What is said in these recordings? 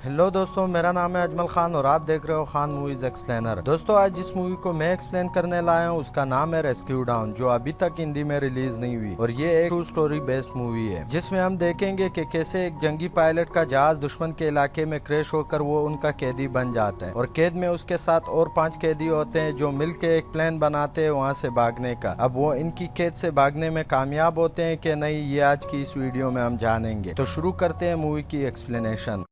Hello दोस्तों, मेरा नाम है अजमल खान और आप देख रहे हो खान मूवीज एक्सप्लेनर। दोस्तों, आज जिस मूवी को मैं एक्सप्लेन करने लाया हूँ उसका नाम है रेस्क्यू डाउन, जो अभी तक हिंदी में रिलीज नहीं हुई। और ये एक ट्रू स्टोरी बेस्ड मूवी है जिसमें हम देखेंगे कि कैसे एक जंगी पायलट का जहाज दुश्मन के इलाके में क्रैश होकर वो उनका कैदी बन जाता है और कैद में उसके साथ और 5 कैदी होते हैं जो मिलकर एक प्लान बनाते हैं वहाँ से भागने का। अब वो इनकी कैद से भागने में कामयाब होते हैं कि नहीं, ये आज की इस वीडियो में हम जानेंगे। तो शुरू करते हैं मूवी की एक्सप्लेनेशन।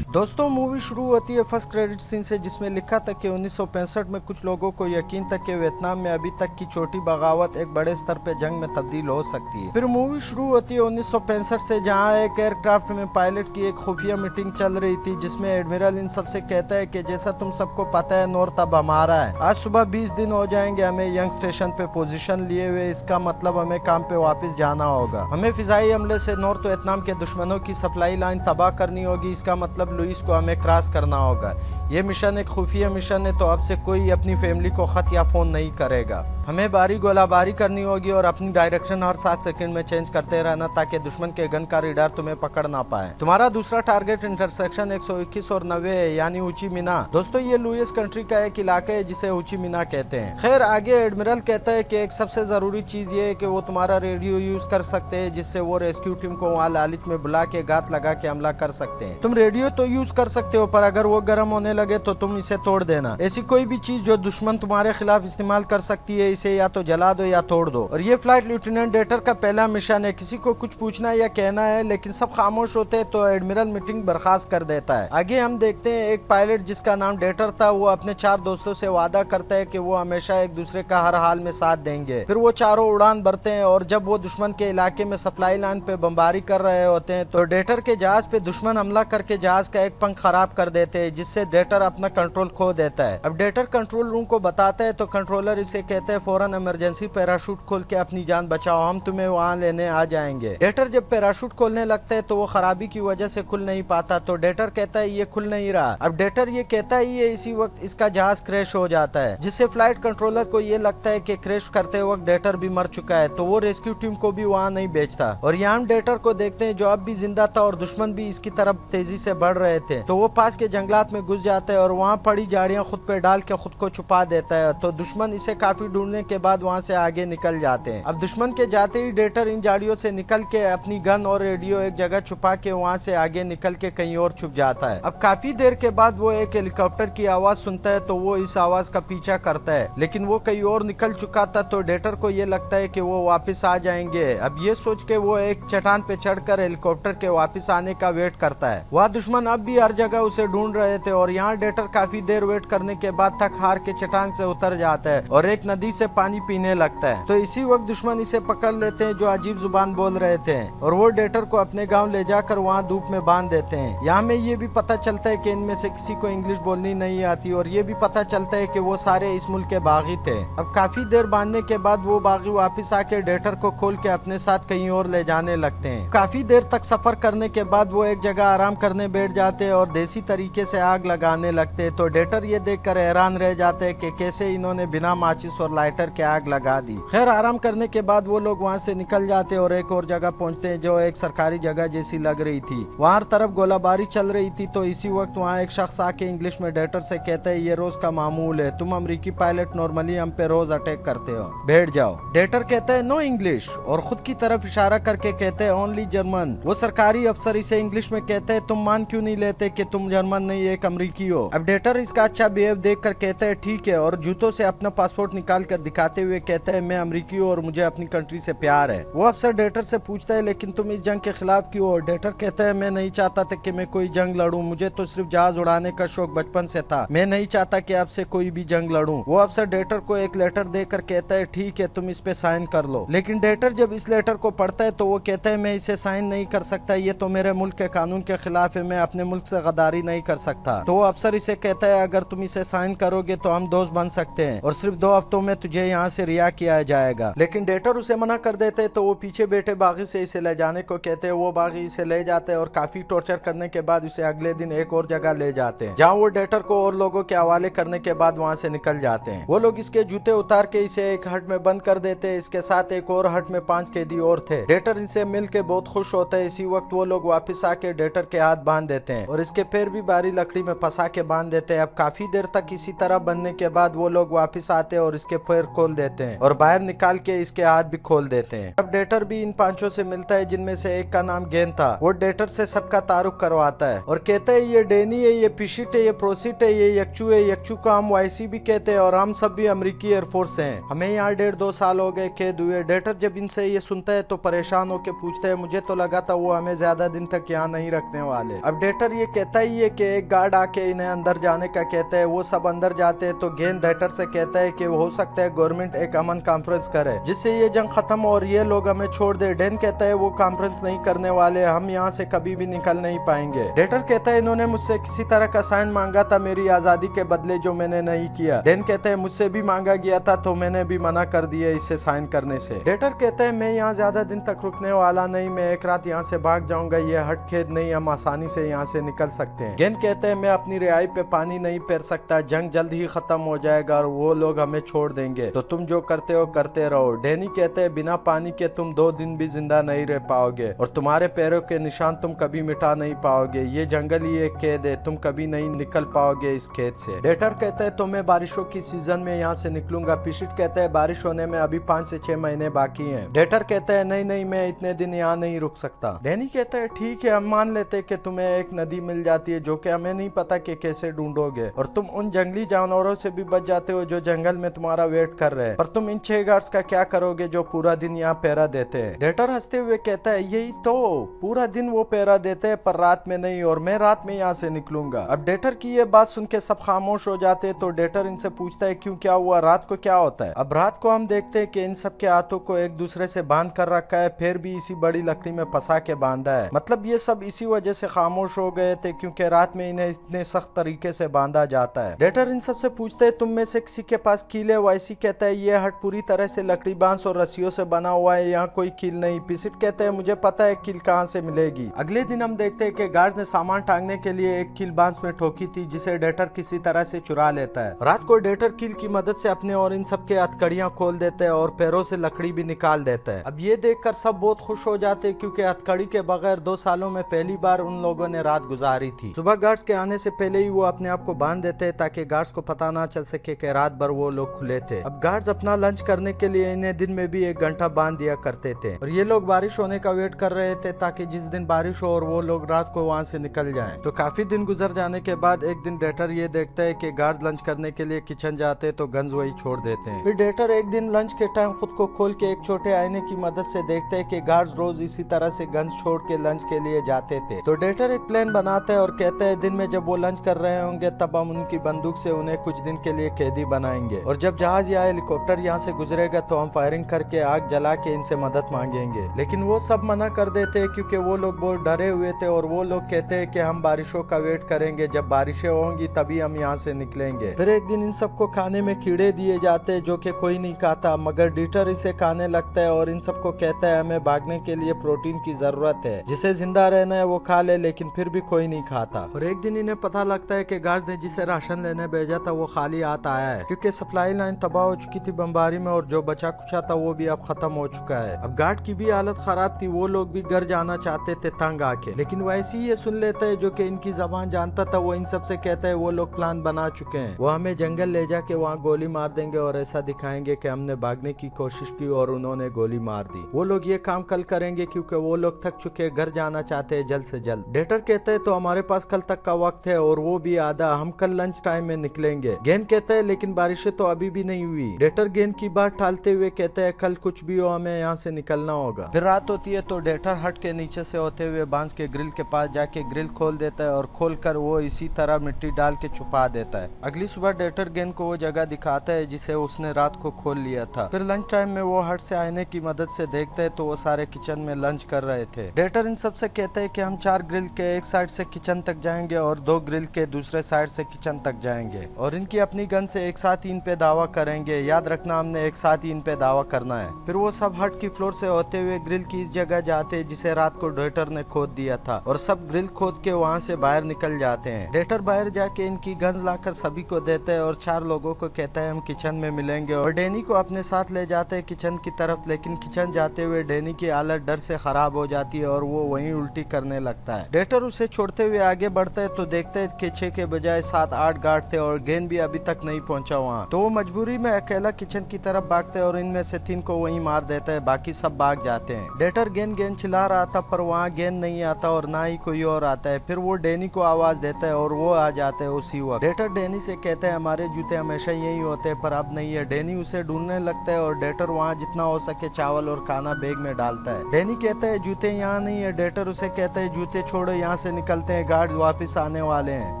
दोस्तों, मूवी शुरू होती है फर्स्ट क्रेडिट सीन से जिसमें लिखा था कि 1965 में कुछ लोगों को यकीन था कि वियतनाम में अभी तक की छोटी बगावत एक बड़े स्तर पे जंग में तब्दील हो सकती है। फिर मूवी शुरू होती है 1965 से, जहां एक एयरक्राफ्ट में पायलट की एक खुफिया मीटिंग चल रही थी जिसमें एडमिरल इन सबसे कहता है कि जैसा तुम सबको पता है, नॉर्थ अब हमारा है। आज सुबह 20 दिन हो जाएंगे हमें यंग स्टेशन पे पोजीशन लिए हुए। इसका मतलब हमें काम पे वापस जाना होगा। हमें फिजाई हमले से नॉर्थ वियतनाम के दुश्मनों की सप्लाई लाइन तबाह करनी होगी। इसका मतलब इसको हमें क्रॉस करना होगा। ये मिशन एक खुफिया मिशन है, तो अब से कोई अपनी फैमिली को खत या फोन नहीं करेगा। हमें बारी गोलाबारी करनी होगी और अपनी डायरेक्शन हर 7 सेकंड में चेंज करते रहना ताकि दुश्मन के गन का रेडार तुम्हें पकड़ ना पाए। तुम्हारा दूसरा टारगेट इंटरसेक्शन 121 और 90 है, यानी ऊंची मीना। दोस्तों, ये लुइस कंट्री का एक इलाका है जिसे ऊंची मीना कहते हैं। खैर, आगे एडमिरल कहता है कि एक सबसे जरूरी चीज ये है कि वो तुम्हारा रेडियो यूज कर सकते हैं जिससे वो रेस्क्यू टीम को वहाँ लालच में बुला के घात लगा के हमला कर सकते हैं। तुम रेडियो तो यूज कर सकते हो, पर अगर वो गर्म होने लगे तो तुम इसे तोड़ देना। ऐसी कोई भी चीज जो दुश्मन तुम्हारे खिलाफ इस्तेमाल कर सकती है, इसे या तो जला दो या तोड़ दो। और ये फ्लाइट लेफ्टिनेंट डेटर का पहला मिशन है। किसी को कुछ पूछना या कहना है लेकिन सब खामोश होते हैं, तो एडमिरल मीटिंग बर्खास्त कर देता है। आगे हम देखते हैं एक पायलट जिसका नाम डेटर था, वो अपने 4 दोस्तों से वादा करता है कि वो हमेशा एक दूसरे का हर हाल में साथ देंगे। फिर वो चारों उड़ान भरते हैं और जब वो दुश्मन के इलाके में सप्लाई लाइन पे बमबारी कर रहे होते हैं तो डेटर के जहाज पे दुश्मन हमला करके जहाज का एक पंख खराब कर देते हैं, जिससे डेटर अपना कंट्रोल खो देता है। अब डेटर कंट्रोल रूम को बताता है तो कंट्रोलर इसे कहते हैं फौरन इमरजेंसी पैराशूट खोल के अपनी जान बचाओ, हम तुम्हें वहाँ लेने आ जाएंगे। डेटर जब पैराशूट खोलने लगता है तो वो खराबी की वजह से खुल नहीं पाता, तो डेटर कहता है ये खुल नहीं रहा। अब डेटर ये कहता है ये इसी वक्त इसका जहाज क्रैश हो जाता है, जिससे फ्लाइट कंट्रोलर को ये लगता है कि क्रैश करते वक्त डेटर भी मर चुका है, तो वो रेस्क्यू टीम को भी वहाँ नहीं भेजता। और यहाँ हम डेटर को देखते हैं जो अब भी जिंदा था और दुश्मन भी इसकी तरफ तेजी से बढ़ रहे थे, तो वो पास के जंगलात में घुस जाता है और वहाँ पड़ी झाड़ियाँ खुद पे डाल के खुद को छुपा देता है। तो दुश्मन इसे काफी ढूंढने के बाद वहाँ से आगे निकल जाते हैं। अब दुश्मन के जाते ही डेटर इन झाड़ियों से निकल के अपनी गन और रेडियो एक जगह छुपा के वहाँ से आगे निकल के कहीं और छुप जाता है। अब काफी देर के बाद वो एक हेलीकॉप्टर की आवाज सुनता है, तो वो इस आवाज का पीछा करता है, लेकिन वो कहीं और निकल चुका था, तो डेटर को ये लगता है कि वो वापस आ जाएंगे। अब ये सोच के वो एक चट्टान पे चढ़कर हेलीकॉप्टर के वापस आने का वेट करता है। वह दुश्मन अब भी हर जगह उसे ढूंढ रहे थे और यहाँ डेटर काफी देर वेट करने के बाद थक हार के चट्टान से उतर जाता है और एक नदी से पानी पीने लगता है। तो इसी वक्त दुश्मन इसे पकड़ लेते हैं जो अजीब जुबान बोल रहे थे और वो डेटर को अपने गांव ले जाकर वहाँ धूप में बांध देते हैं। यहाँ में ये भी पता चलता है कि इनमें से किसी को इंग्लिश बोलनी नहीं आती और ये भी पता चलता है कि वो सारे इस मुल्क के बागी थे। अब काफी देर बांधने के बाद वो बागी वापस आके डेटर को खोल के अपने साथ कहीं और ले जाने लगते हैं। काफी देर तक सफर करने के बाद वो एक जगह आराम करने बैठ जाते हैं और देसी तरीके से आग लगाने लगते हैं, तो डेटर ये देखकर हैरान रह जाते हैं कि कैसे इन्होंने बिना माचिस और लाइटर के आग लगा दी। खैर, आराम करने के बाद वो लोग वहाँ से निकल जाते हैं और एक और जगह पहुँचते हैं जो एक सरकारी जगह जैसी लग रही थी। वहाँ हर तरफ गोलाबारी चल रही थी, तो इसी वक्त वहाँ एक शख्स आके इंग्लिश में डेटर से कहता है ये रोज का मामूल है, तुम अमरीकी पायलट नॉर्मली हम पे रोज अटैक करते हो, बैठ जाओ। डेटर कहता है नो इंग्लिश और खुद की तरफ इशारा करके कहते हैं ओनली जर्मन। वो सरकारी अफसर इसे इंग्लिश में कहते हैं तुम मान क्यों नहीं लेते कि तुम जर्मन नहीं एक अमरीकी हो। अब डेटर इसका अच्छा बिहेव देख कर कहता है ठीक है, और जूतों से अपना पासपोर्ट निकाल कर दिखाते हुए कहता है मैं अमरीकी हूँ और मुझे अपनी कंट्री से प्यार है। वो अफसर डेटर से पूछता है लेकिन तुम इस जंग के खिलाफ क्यों हो? डेटर कहता है मैं नहीं चाहता था कि मैं कोई जंग लड़ूं, मुझे तो सिर्फ जहाज उड़ाने का शौक बचपन से था, मैं नहीं चाहता कि आपसे कोई भी जंग लड़ूं। वो अफसर डेटर को एक लेटर देकर कहता है ठीक है, तुम इस पे साइन कर लो। लेकिन डेटर जब इस लेटर को पढ़ता है तो वो कहता है मैं इसे साइन नहीं कर सकता, ये तो मेरे मुल्क के कानून के खिलाफ है, मैं अपने मुल्क से गद्दारी नहीं कर सकता। तो वो अफसर इसे कहता है अगर तुम इसे साइन करोगे तो हम दोस्त बन सकते हैं और सिर्फ 2 हफ्तों में तुझे यहाँ से रिहा किया जाएगा। लेकिन डेटर उसे मना कर देते तो वो पीछे बैठे बागी से इसे ले जाने को कहते हैं। वो बागी इसे ले जाते हैं और काफी टॉर्चर करने के बाद उसे अगले दिन एक और जगह ले जाते हैं, जहाँ वो डेटर को और लोगों के हवाले करने के बाद वहाँ से निकल जाते हैं। वो लोग इसके जूते उतार के इसे एक हट में बंद कर देते हैं। इसके साथ एक और हट में 5 कैदी और थे। डेटर इनसे मिल के बहुत खुश होता है। इसी वक्त वो लोग वापस आके डेटर के हाथ बांध देते हैं और इसके पैर भी बारी लकड़ी में फंसा के बांध देते हैं। अब काफी देर तक इसी तरह बनने के बाद वो लोग वापस आते हैं और इसके पैर खोल देते हैं और बाहर निकाल के इसके हाथ भी खोल देते हैं। अब डेटर भी इन 5 से मिलता है, जिनमें से एक का नाम गेन था। वो डेटर से सबका तारुफ करवाता है और कहता है ये डेनी है, ये पिशिट है, ये प्रोसिट है, ये यकचू है। यकचू को हम वाईसी भी कहते हैं और हम सब भी अमेरिकी एयरफोर्स हैं। हमें यहाँ 1.5-2 साल हो गए कैद हुए। डेटर जब इनसे ये सुनता है तो परेशान होकर पूछता है, मुझे तो लगा था वो हमें ज्यादा दिन तक यहाँ नहीं रखने वाले। अब डेटर ये कहता ही है कि एक गार्ड आके इन्हें अंदर जाने का कहता है। वो सब अंदर जाते हैं तो गेन डेटर से कहता है कि हो सकता है गवर्नमेंट एक अमन कॉन्फ्रेंस करे जिससे ये जंग खत्म हो और ये लोग हमें छोड़ दे। डेन कहता है वो कॉन्फ्रेंस नहीं करने वाले, हम यहाँ से कभी भी निकल नहीं पाएंगे। डेटर कहता है इन्होंने मुझसे किसी तरह का साइन मांगा था मेरी आजादी के बदले, जो मैंने नहीं किया। डेन कहता है मुझसे भी मांगा गया था तो मैंने भी मना कर दिया इससे साइन करने से। डेटर कहता है मैं यहाँ ज्यादा दिन तक रुकने वाला नहीं, मैं एक रात यहाँ से भाग जाऊंगा। ये हट खेद नहीं, हम आसानी से यहाँ से निकल सकते हैं। गेन कहते हैं मैं अपनी रिहाई पे पानी नहीं फेर सकता, जंग जल्द ही खत्म हो जाएगा और वो लोग हमें छोड़ देंगे, तो तुम जो करते हो करते रहो। डेनी कहते हैं बिना पानी के तुम 2 दिन भी जिंदा नहीं रह पाओगे और तुम्हारे पैरों के निशान तुम कभी मिटा नहीं पाओगे। ये जंगल ही एक कैद है, तुम कभी नहीं निकल पाओगे इस कैद से। डेटर कहते हैं तो मैं बारिशों की सीजन में यहाँ से निकलूंगा। पिशिट कहते हैं बारिश होने में अभी 5 से 6 महीने बाकी हैं। डेटर कहते हैं नहीं नहीं, मैं इतने दिन यहाँ नहीं रुक सकता। डेनी कहता है ठीक है, हम मान लेते कि तुम्हें एक नदी मिल जाती है जो कि हमें नहीं पता कि कैसे ढूंढोगे और तुम उन जंगली जानवरों से भी बच जाते हो जो जंगल में तुम्हारा वेट कर रहे हैं, पर तुम इन 6 गार्ड्स का क्या करोगे जो पूरा दिन यहाँ पहरा देते हैं। डेटर हंसते हुए कहता है यही तो, पूरा दिन वो पहरा देते हैं पर रात में नहीं, और मैं रात में यहाँ से निकलूंगा। अब डेटर की ये बात सुन के सब खामोश हो जाते हैं तो डेटर इनसे पूछता है क्यों, क्या हुआ, रात को क्या होता है। अब रात को हम देखते हैं कि इन सब के हाथों को एक दूसरे से बांध कर रखा है, फिर भी इसी बड़ी लकड़ी में फंसा के बांधा है। मतलब ये सब इसी वजह से खामोश हो गए थे क्योंकि रात में इन्हें इतने सख्त तरीके से बांधा जाता है। डेटर इन सब से पूछते है तुम में से किसी के पास कील है। वाइसी कहता है ये हट पूरी तरह से लकड़ी बांस और रस्सियों से बना हुआ है, यहाँ कोई कील नहीं। पिसिट कहते हैं मुझे पता है कील कहाँ से मिलेगी। अगले दिन हम देखते हैं कि गार्ड ने सामान टांगने के लिए एक कील बांस में ठोकी थी जिसे डेटर किसी तरह से चुरा लेता है। रात को डेटर कील की मदद से अपने और इन सब के हथकड़ियां खोल देते हैं और पैरों से लकड़ी भी निकाल देता है। अब ये देखकर सब बहुत खुश हो जाते हैं क्योंकि हथकड़ी के बगैर 2 सालों में पहली बार उन लोगों ने रात गुजारी थी। सुबह गार्ड्स के आने से पहले ही वो अपने आप को बांध देते हैं ताकि गार्ड्स को पता ना चल सके कि रात भर वो लोग खुले थे। अब गार्ड्स अपना लंच करने के लिए इन्हें दिन में भी 1 घंटा बांध दिया करते थे और ये लोग बारिश होने का वेट कर रहे थे ताकि जिस दिन बारिश हो और वो लोग रात को वहाँ से निकल जाएं। तो काफी दिन गुजर जाने के बाद एक दिन डेटर ये देखता है कि गार्ड्स लंच करने के लिए किचन जाते तो गन्स वही छोड़ देते हैं। फिर डेटर एक दिन लंच के टाइम खुद को खोल के एक छोटे आईने की मदद से देखते हैं कि गार्ड्स रोज इसी तरह से गन्स छोड़ के लंच के लिए जाते थे। तो डेटर एक प्लान बनाता है और कहता है दिन में जब वो लंच कर रहे होंगे तब हम उनकी बंदूक से उन्हें कुछ दिन के लिए कैदी बनाएंगे और जब जहाज या हेलीकॉप्टर यहाँ से गुजरेगा तो हम फायरिंग करके आग जला के इनसे मदद मांगेंगे। लेकिन वो सब मना कर देते हैं क्योंकि वो लोग बहुत डरे हुए थे और वो लोग कहते हैं कि हम बारिशों का वेट करेंगे, जब बारिशें होंगी तभी हम यहाँ से निकलेंगे। फिर एक दिन इन सबको खाने में कीड़े दिए जाते हैं जो कि कोई नहीं खाता, मगर डेटर इसे खाने लगता है और इन सबको कहता है हमें भागने के लिए प्रोटीन की जरूरत है, जिसे जिंदा रहना है वो खा ले, लेकिन फिर भी कोई नहीं खाता। और एक दिन इन्हें पता लगता है कि गार्ड्स ने जिसे राशन लेने भेजा था वो खाली हाथ आया है क्योंकि सप्लाई लाइन तबाह हो चुकी थी बमबारी में और जो बचा कुचा था वो भी अब खत्म हो चुका है। अब गार्ड की भी हालत खराब थी, वो लोग भी घर जाना चाहते थे तंग आके, लेकिन वैसे ही ये सुन लेता है जो कि इनकी जबान जानता था। वो इन सब से कहता है वो लोग प्लान बना चुके हैं, वो हमें जंगल ले जाके वहाँ गोली मार देंगे और ऐसा दिखाएंगे कि हमने भागने की कोशिश की और उन्होंने गोली मार दी। वो लोग ये काम कल करेंगे क्योंकि वो लोग थक चुके, घर जाना चाहते हैं जल्द से जल्द। डेटर कहते हैं तो हमारे पास कल तक का वक्त है और वो भी आधा, हम कल लंच टाइम में निकलेंगे। गेन कहता है लेकिन बारिशें तो अभी भी नहीं हुई। डेटर गेन की बात टालते हुए कहते हैं कल कुछ भी हो हमें यहाँ से निकलना होगा। फिर रात होती है तो डेटर हट के नीचे से होते हुए बांस के ग्रिल के पास जाके ग्रिल खोल देता है और खोलकर वो इसी तरह मिट्टी डाल के छुपा देता है। अगली सुबह डेटर गेन को वो जगह दिखाता है जिसे उसने रात को खोल लिया था। फिर लंच टाइम में वो हट से आईने की मदद से देखते है तो वो सारे किचन में लंच कर रहे थे। डेटर इन सब से कहते हैं कि हम 4 ग्रिल के एक साइड से किचन तक जाएंगे और 2 ग्रिल के दूसरे साइड से किचन तक जाएंगे और इनकी अपनी गन से एक साथ इन पे दावा करेंगे रहेंगे, याद रखना हमने एक साथ ही इन पे दावा करना है। फिर वो सब हट की फ्लोर से होते हुए ग्रिल की इस जगह जाते हैं जिसे रात को डेटर ने खोद दिया था, और सब ग्रिल खोद के वहाँ से बाहर निकल जाते हैं। डेटर बाहर जाके इनकी गन्स लाकर सभी को देते हैं और 4 लोगों को कहता है हम किचन में मिलेंगे, और डैनी को अपने साथ ले जाते हैं किचन की तरफ। लेकिन किचन जाते हुए डैनी की हालत डर से खराब हो जाती है और वो वहीं उल्टी करने लगता है। डेटर उसे छोड़ते हुए आगे बढ़ता है तो देखते हैं कि 6 के बजाय 7-8 गार्ड थे और गेन भी अभी तक नहीं पहुंचा वहाँ। तो वो मजबूरी में अकेला किचन की तरफ भागते हैं और इनमें से 3 को वहीं मार देता है, बाकी सब भाग जाते हैं। डेटर गेन चिल्ला रहा था पर वहाँ गेन नहीं आता और ना ही कोई और आता है। फिर वो डैनी को आवाज देता है और वो आ जाता है उसी वक्त। डेटर डैनी से कहता है हमारे जूते हमेशा यही होते हैं पर अब नहीं है। डैनी उसे ढूंढने लगता है और डेटर वहाँ जितना हो सके चावल और खाना बैग में डालता है। डैनी कहता है जूते यहाँ नहीं है। डेटर उसे कहता है जूते छोड़ो, यहाँ से निकलते हैं, गार्ड वापस आने वाले हैं।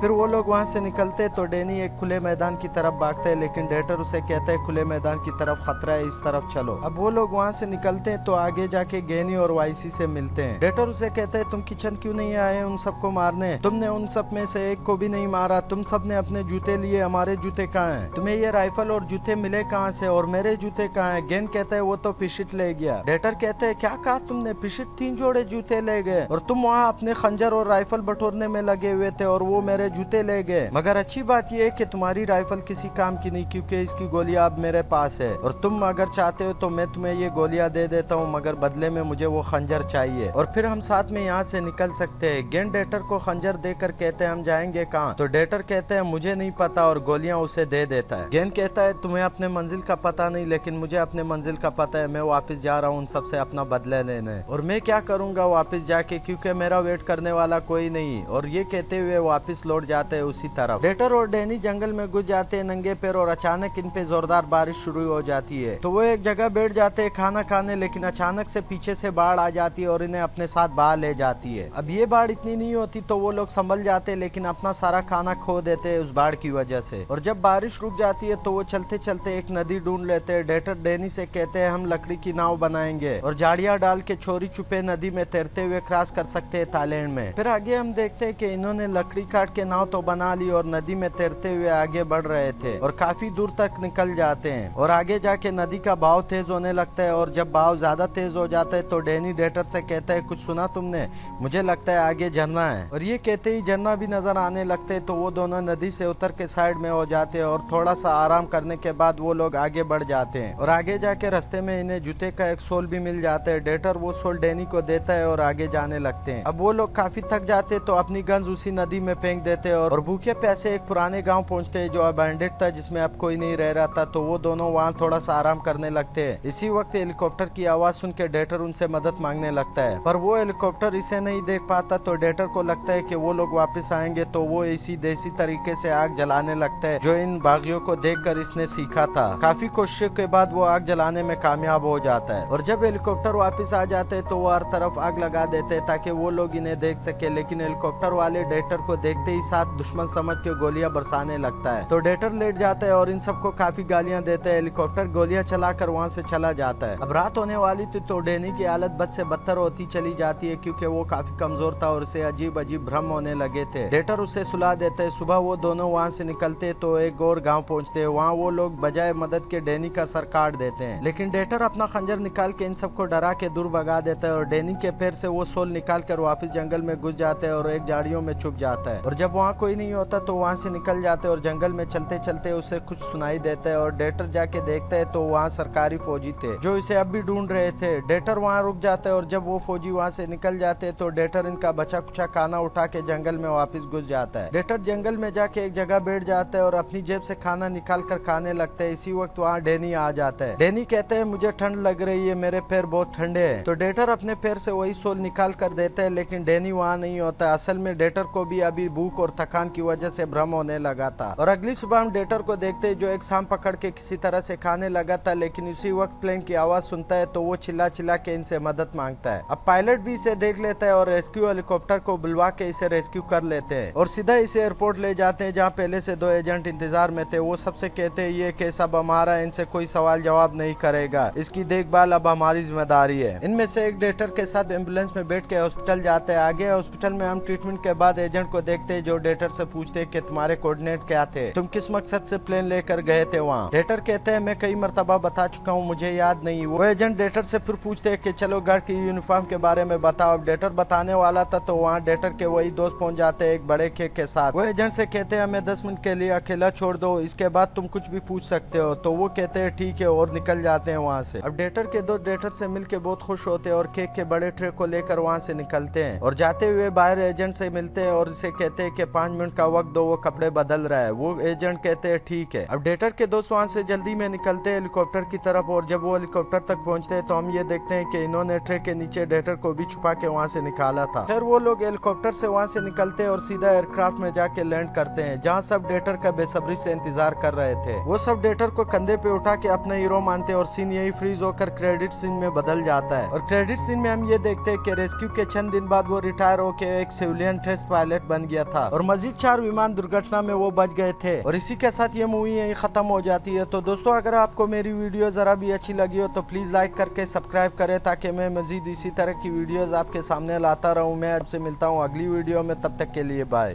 फिर वो लोग वहाँ से निकलते तो डैनी एक खुले मैदान की तरफ भागता है, लेकिन डेटर उसे कहता है खुले मैदान की तरफ खतरा है, इस तरफ चलो। अब वो लोग वहाँ से निकलते हैं तो आगे जाके गेनी और वाईसी से मिलते हैं। डेटर उसे कहता है तुम किचन क्यों नहीं आए उन सबको मारने, तुमने उन सब में से एक को भी नहीं मारा, तुम सब ने अपने जूते लिए, हमारे जूते कहाँ हैं, तुम्हें ये राइफल और जूते मिले कहाँ से, और मेरे जूते कहाँ हैं? गेन कहता है वो तो पिशिट ले गया। डेटर कहते हैं क्या कहा तुमने, पिशिट 3 जोड़े जूते ले गए और तुम वहाँ अपने खंजर और राइफल बटोरने में लगे हुए थे और वो मेरे जूते ले गए। मगर अच्छी बात यह है कि तुम्हारी राइफल किसी काम की नहीं क्योंकि इसकी गोलियां अब मेरे पास है, और तुम अगर चाहते हो तो मैं तुम्हें ये गोलियां दे देता हूँ, मगर बदले में मुझे वो खंजर चाहिए और फिर हम साथ में यहाँ से निकल सकते हैं। गेन डेटर को खंजर देकर कहते हैं हम जाएंगे कहाँ, तो डेटर कहते हैं मुझे नहीं पता और गोलियां उसे दे देता है। गेन कहता है तुम्हें अपने मंजिल का पता नहीं, लेकिन मुझे अपने मंजिल का पता है, मैं वापस जा रहा हूँ उन सबसे अपना बदला लेने, और मैं क्या करूंगा वापस जाके क्योंकि मेरा वेट करने वाला कोई नहीं। और ये कहते हुए वापस लौट जाते हैं उसी तरफ। डेटर और डैनी जंगल में घुस जाते हैं नंगे पैर और अचानक इन पे जोरदार बारिश शुरू हो जाती है। तो वो एक जगह बैठ जाते हैं खाना खाने, लेकिन अचानक से पीछे से बाढ़ आ जाती है और इन्हें अपने साथ बाहर ले जाती है। अब ये बाढ़ इतनी नहीं होती तो वो लोग संभल जाते हैं, लेकिन अपना सारा खाना खो देते हैं उस बाढ़ की वजह से। और जब बारिश रुक जाती है तो वो चलते चलते एक नदी ढूंढ लेते हैं। डेटर डैनी से कहते हैं हम लकड़ी की नाव बनाएंगे और झाड़ियां डाल के छोरी छुपे नदी में तैरते हुए क्रॉस कर सकते हैं थाईलैंड में। फिर आगे हम देखते हैं कि इन्होंने लकड़ी काट के नाव तो बना ली और नदी में तैरते हुए आगे बढ़ रहे थे और काफी दूर तक निकल जाते हैं और आगे जाके नदी का बहाव तेज होने लगता है। और जब बहाव ज्यादा तेज हो जाता है तो डैनी डेटर से कहता है कुछ सुना तुमने, मुझे लगता है आगे झरना है। और ये कहते ही झरना भी नजर आने लगते हैं तो वो दोनों नदी से उतर के साइड में हो जाते हैं और थोड़ा सा आराम करने के बाद वो लोग आगे बढ़ जाते हैं। और आगे जाके रास्ते में इन्हें जूते का एक सोल भी मिल जाता है। डेटर वो सोल डैनी को देता है और आगे जाने लगते हैं। अब वो लोग काफी थक जाते तो अपनी गन्स उसी नदी में फेंक देते हैं और भूखे प्यासे एक पुराने गांव पहुंचते हैं जो अबैंडेड था, जिसमें अब कोई नहीं रह रहा था। तो वो दोनों वहाँ थोड़ा सा आराम करने लगते हैं। इसी वक्त हेलीकॉप्टर की आवाज सुन के डेटर उनसे मदद मांगने लगता है, पर वो हेलीकॉप्टर इसे नहीं देख पाता। तो डेटर को लगता है कि वो लोग वापस आएंगे तो वो इसी देसी तरीके से आग जलाने लगता है जो इन बागियों को देखकर इसने सीखा था। काफी कोशिशों के बाद वो आग जलाने में कामयाब हो जाता है और जब हेलीकॉप्टर वापस आ जाते हैं तो वो हर तरफ आग लगा देते हैं ताकि वो लोग इन्हें देख सके। लेकिन हेलीकॉप्टर वाले डेटर को देखते ही साथ दुश्मन समझ के गोलियां बरसाने लगता है। तो डेटर लेट जाता है और इन सबको काफी गालियां देता है। हेलीकॉप्टर गोलियां चलाकर वहां से चला जाता है। अब रात होने वाली थी तो डैनी की हालत बद से बदतर होती चली जाती है क्योंकि वो काफी कमजोर था और उसे अजीब अजीब भ्रम होने लगे थे। डेटर उसे सुला देते है। सुबह वो दोनों वहाँ से निकलते तो एक और गाँव पहुँचते हैं। वहाँ वो लोग बजाय मदद के डैनी का सर काट देते हैं, लेकिन डेटर अपना खंजर निकाल के इन सबको डरा के दूर भगा देता है और डैनी के पैर से वो सोल निकाल कर वापस जंगल में घुस जाता है और एक झाड़ियों में छुप जाता है। और जब वहाँ कोई नहीं होता तो वहाँ से निकल जाते हैं और जंगल में चलते चलते उसे कुछ सुनाई देता है और डेटर जाके देखता है तो वहाँ सरकारी फौजी थे जो इसे अब भी ढूंढ रहे थे। डेटर वहाँ रुक जाता है और जब वो फौजी वहाँ से निकल जाते हैं तो डेटर इनका बचा कुचा खाना उठा के जंगल में वापस घुस जाता है। डेटर जंगल में जाके एक जगह बैठ जाता है और अपनी जेब से खाना निकाल कर खाने लगता है। इसी वक्त वहाँ डैनी आ जाता है। डैनी कहते हैं मुझे ठंड लग रही है, मेरे पैर बहुत ठंडे हैं। तो डेटर अपने पैर से वही सोल निकाल कर देता है, लेकिन डैनी वहाँ नहीं होता। असल में डेटर को भी अभी भूख और थकान की वजह से भ्रम होने लगा था। और अगली सुबह हम डेटर को देखते हैं जो एक सांप पकड़ के किसी तरह से खाने लगा था, लेकिन उसी वक्त प्लेन की आवाज सुनता है तो वो चिल्ला चिल्ला के इनसे मदद मांगता है। अब पायलट भी इसे देख लेता है और रेस्क्यू हेलीकॉप्टर को बुलवा के इसे रेस्क्यू कर लेते हैं और सीधा इसे एयरपोर्ट ले जाते हैं जहाँ पहले से 2 एजेंट इंतजार में थे। वो सबसे कहते हैं ये केस अब हमारा, इनसे कोई सवाल जवाब नहीं करेगा, इसकी देखभाल अब हमारी जिम्मेदारी है। इनमें से एक डेटर के साथ एम्बुलेंस में बैठ के हॉस्पिटल जाते हैं। आगे हॉस्पिटल में हम ट्रीटमेंट के बाद एजेंट को देखते हैं जो डेटर से पूछते हैं कि तुम्हारे कोऑर्डिनेट क्या थे, तुम किस मकसद से प्लेन लेकर गए थे वहाँ। डेटर कहते हैं मैं कई मरतबा बता चुका हूँ, मुझे याद नहीं। वो एजेंट डेटर से फिर पूछते हैं कि चलो घर की यूनिफॉर्म के बारे में बताओ। अब डेटर बताने वाला था तो वहाँ डेटर के वही दोस्त पहुंच जाते हैं एक बड़े केक के साथ। वो एजेंट से कहते हैं हमें 10 मिनट के लिए अकेला छोड़ दो, इसके बाद तुम कुछ भी पूछ सकते हो। तो वो कहते हैं ठीक है और निकल जाते हैं वहाँ से। अब डेटर के दोस्त डेटर से मिलके बहुत खुश होते हैं और केक के बड़े ट्रे को लेकर वहाँ से निकलते हैं और जाते हुए बाहर एजेंट से मिलते हैं और इसे कहते हैं कि 5 मिनट का वक्त दो, वो कपड़े बदल रहा है। वो एजेंट कहते हैं ठीक है। अब डेटर के दोस्त वहाँ से जल्दी में निकलते हैं हेलीकॉप्टर की तरफ और जब वो हेलीकॉप्टर तक पहुँचते हैं तो हम ये देखते हैं कि इन्होंने ट्रे के नीचे डेटर को भी छुपा के वहाँ से निकाला था। फिर वो लोग हेलीकॉप्टर से वहाँ से निकलते हैं और सीधा एयरक्राफ्ट में जाके लैंड करते हैं जहाँ सब डेटर का बेसब्री से इंतजार कर रहे थे। वो सब डेटर को कंधे पे उठा के अपना हीरो मानते हैं और सीन यही फ्रीज होकर क्रेडिट सीन में बदल जाता है। और क्रेडिट सीन में हम ये देखते हैं कि रेस्क्यू के चंद दिन बाद वो रिटायर होके एक सिविलियन टेस्ट पायलट बन गया था और मजीद 4 विमान दुर्घटना में वो बच गए थे। और इसी के साथ ये मूवी यही खत्म हो जाती है। तो दोस्तों अगर आपको मेरी वीडियो जरा भी अच्छी लगी हो तो प्लीज लाइक करके सब्सक्राइब करें ताकि मैं मजीद इसी तरह की वीडियोस आपके सामने लाता रहूं। मैं आपसे मिलता हूं अगली वीडियो में, तब तक के लिए बाय।